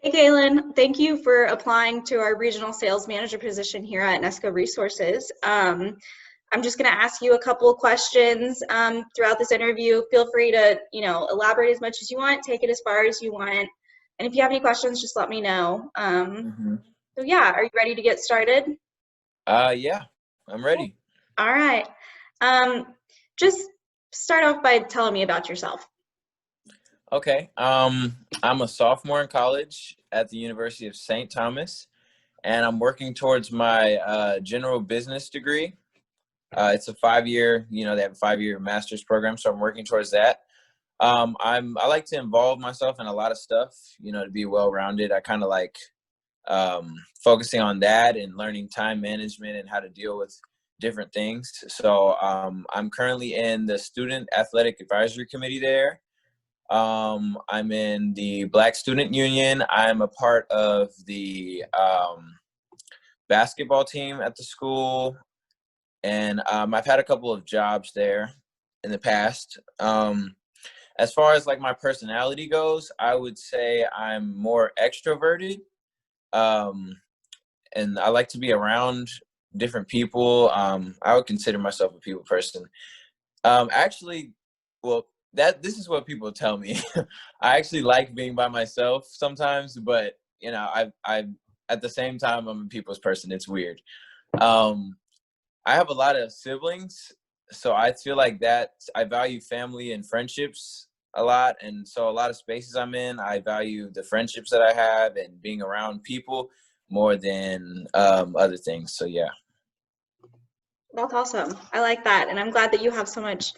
Hey, Calen, thank you for applying to our regional sales manager position here at Nesco Resources. I'm just going to ask you a couple of questions throughout this interview. Feel free to, elaborate as much as you want, take it as far as you want. And if you have any questions, just let me know. So yeah, are you ready to get started? Yeah, I'm ready. All right. Just start off by telling me about yourself. Okay. I'm a sophomore in college at the University of St. Thomas, and I'm working towards my general business degree. It's a 5-year, they have a 5-year master's program, so I'm working towards that. I like to involve myself in a lot of stuff, to be well-rounded. I kind of like focusing on that and learning time management and how to deal with different things. So I'm currently in the Student Athletic Advisory Committee there. I'm in the Black Student Union. I'm a part of the basketball team at the school. And I've had a couple of jobs there in the past. As far as like my personality goes, I would say I'm more extroverted. And I like to be around different people. I would consider myself a people person. Actually, well, this is what people tell me. I actually like being by myself sometimes, but I at the same time I'm a people's person. It's weird. I have a lot of siblings, so I feel like that I value family and friendships a lot, and so a lot of spaces I'm in, I value the friendships that I have and being around people more than other things. So yeah. That's awesome. I like that. And I'm glad that you have so much,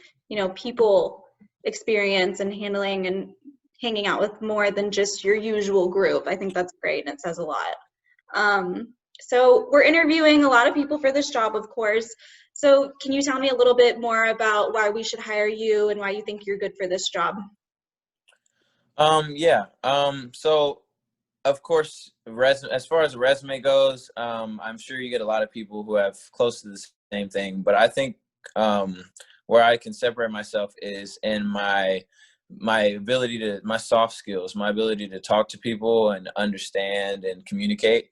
people experience and handling and hanging out with more than just your usual group. I think that's great and it says a lot. So we're interviewing a lot of people for this job, of course. So can you tell me a little bit more about why we should hire you and why you think you're good for this job? Yeah. So of course, as far as the resume goes, I'm sure you get a lot of people who have close to the same thing, but I think where I can separate myself is in my ability to, my soft skills, my ability to talk to people and understand and communicate.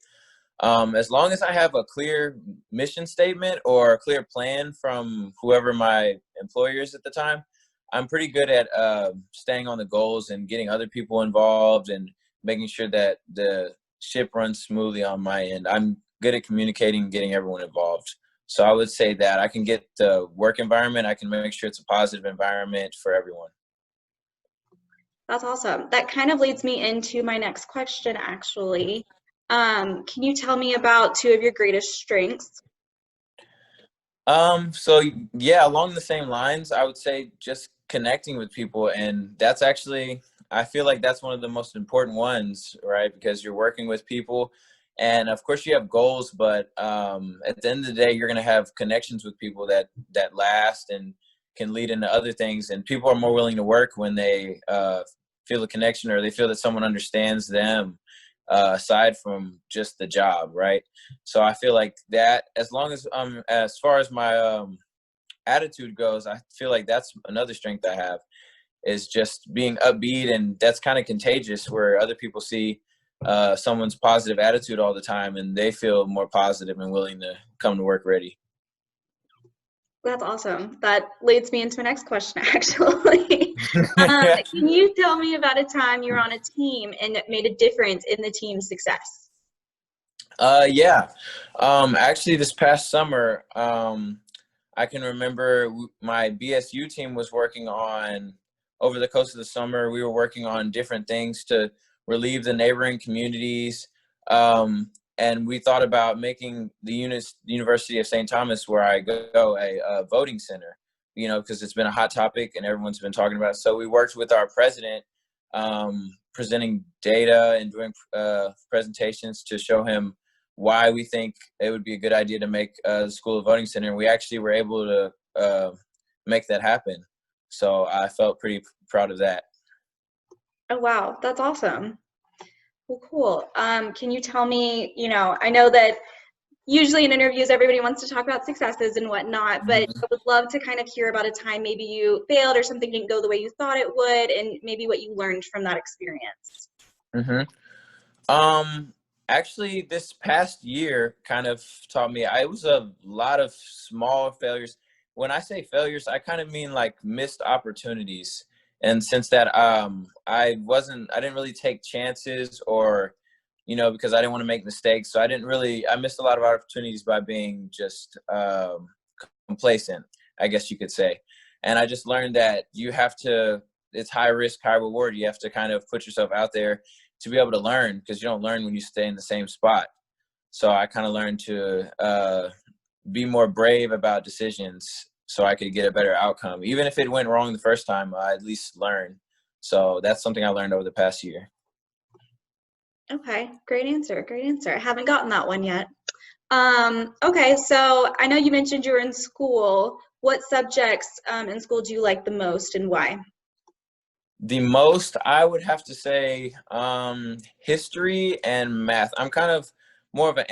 As long as I have a clear mission statement or a clear plan from whoever my employer is at the time, I'm pretty good at staying on the goals and getting other people involved and making sure that the ship runs smoothly on my end. I'm good at communicating and getting everyone involved. So I would say that I can get the work environment. I can make sure it's a positive environment for everyone. That's awesome. That kind of leads me into my next question, actually. Can you tell me about two of your greatest strengths? So yeah, along the same lines, I would say just connecting with people. And that's actually, I feel like that's one of the most important ones, right? Because you're working with people and of course you have goals, but at the end of the day, you're going to have connections with people that last and can lead into other things. And people are more willing to work when they feel a connection or they feel that someone understands them aside from just the job, right? So I feel like that as far as my attitude goes, I feel like that's another strength I have is just being upbeat, and that's kind of contagious where other people see someone's positive attitude all the time and they feel more positive and willing to come to work ready. That's awesome. That leads me into my next question, actually. Can you tell me about a time you were on a team and it made a difference in the team's success? Yeah. Actually, this past summer, I can remember my BSU team was working on, over the course of the summer, we were working on different things to relieve the neighboring communities. And we thought about making the University of St. Thomas, where I go, a voting center, because it's been a hot topic and everyone's been talking about it. So we worked with our president, presenting data and doing presentations to show him why we think it would be a good idea to make the school a voting center. And we actually were able to make that happen. So I felt pretty proud of that. Oh, wow. That's awesome. Well, cool. Can you tell me, I know that usually in interviews, everybody wants to talk about successes and whatnot, but I would love to kind of hear about a time maybe you failed or something didn't go the way you thought it would, and maybe what you learned from that experience. Um, Actually, this past year kind of taught me. I was a lot of small failures. When I say failures, I kind of mean like missed opportunities. And since that, I didn't really take chances, or, because I didn't want to make mistakes. So I missed a lot of opportunities by being just complacent, I guess you could say. And I just learned that it's high risk, high reward. You have to kind of put yourself out there to be able to learn, because you don't learn when you stay in the same spot. So I kind of learned to be more brave about decisions so I could get a better outcome. Even if it went wrong the first time, I at least learn. So that's something I learned over the past year. Okay, great answer. Great answer. I haven't gotten that one yet. Okay, so I know you mentioned you were in school. What subjects in school do you like the most and why? The most, I would have to say, history and math. I'm kind of more of an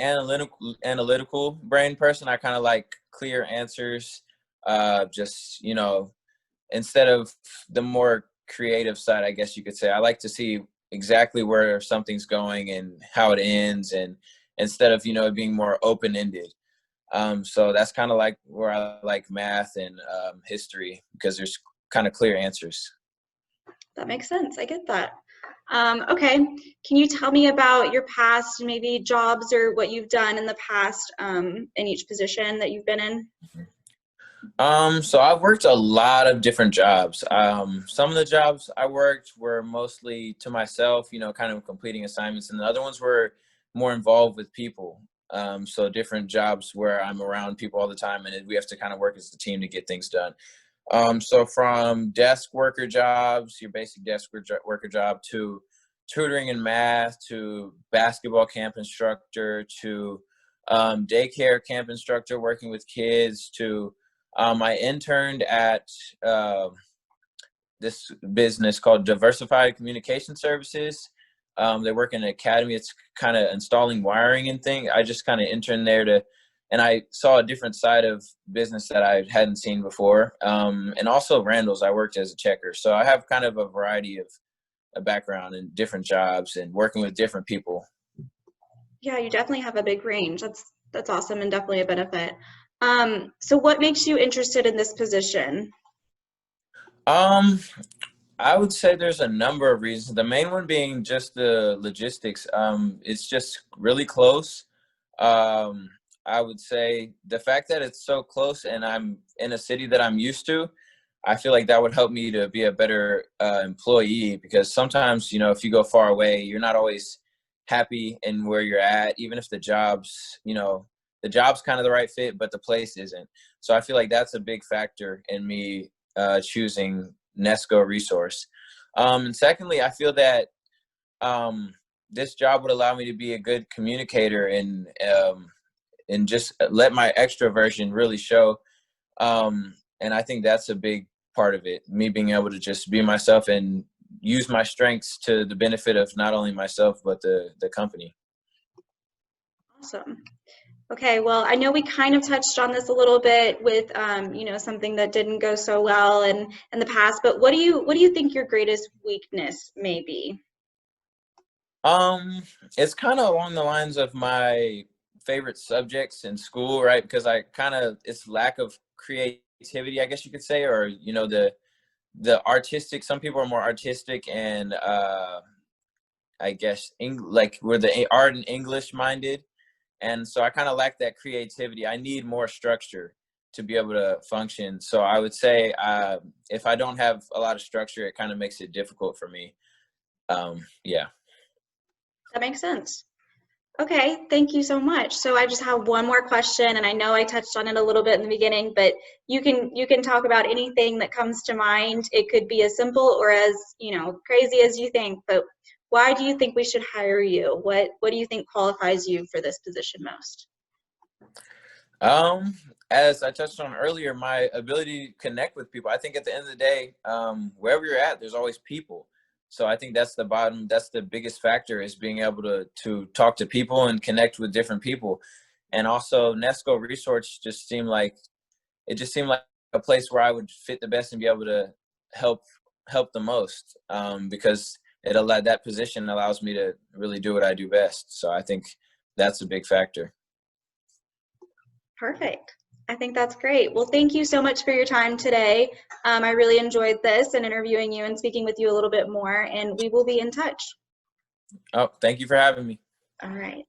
analytical brain person. I kind of like clear answers. Just, instead of the more creative side, I guess you could say. I like to see exactly where something's going and how it ends, and instead of, it being more open-ended. So that's kind of like where I like math and history, because there's kind of clear answers. That makes sense. I get that. Okay, can you tell me about your past, maybe jobs or what you've done in the past in each position that you've been in? So I've worked a lot of different jobs. Some of the jobs I worked were mostly to myself, kind of completing assignments, and the other ones were more involved with people. So different jobs where I'm around people all the time, and we have to kind of work as a team to get things done. So from desk worker jobs, your basic worker job, to tutoring in math, to basketball camp instructor, to daycare camp instructor, working with kids, to I interned at this business called Diversified Communication Services. They work in an academy. It's kind of installing wiring and thing. I just kind of interned there and I saw a different side of business that I hadn't seen before. And also Randall's, I worked as a checker. So I have kind of a variety of a background in different jobs and working with different people. Yeah, you definitely have a big range. That's awesome and definitely a benefit. So what makes you interested in this position? Um, I would say there's a number of reasons. The main one being just the logistics. It's just really close. Um, I would say the fact that it's so close and I'm in a city that I'm used to, I feel like that would help me to be a better employee, because sometimes, if you go far away, you're not always happy in where you're at, even if the job's kind of the right fit, but the place isn't. So I feel like that's a big factor in me choosing Nesco Resource. And secondly, I feel that this job would allow me to be a good communicator and just let my extroversion really show. And I think that's a big part of it, me being able to just be myself and use my strengths to the benefit of not only myself, but the company. Awesome. Okay, well, I know we kind of touched on this a little bit with, something that didn't go so well in the past, but what do you think your greatest weakness may be? Um, it's kind of along the lines of my favorite subjects in school, right? Because it's lack of creativity, I guess you could say, or the artistic. Some people are more artistic and I guess like we're the art and English minded, and so I kind of lack that creativity. I need more structure to be able to function. So I would say if I don't have a lot of structure, it kind of makes it difficult for me. Yeah. That makes sense. Okay, thank you so much. So I just have one more question, and I know I touched on it a little bit in the beginning, but you can talk about anything that comes to mind. It could be as simple or as, crazy as you think, but why do you think we should hire you? What do you think qualifies you for this position most? As I touched on earlier, my ability to connect with people. I think at the end of the day, wherever you're at, there's always people. So I think that's the biggest factor, is being able to talk to people and connect with different people. And also Nesco Resource just seemed like a place where I would fit the best and be able to help help the most. Because that position allows me to really do what I do best. So I think that's a big factor. Perfect. I think that's great. Well, thank you so much for your time today. I really enjoyed this and interviewing you and speaking with you a little bit more, and we will be in touch. Oh, thank you for having me. All right.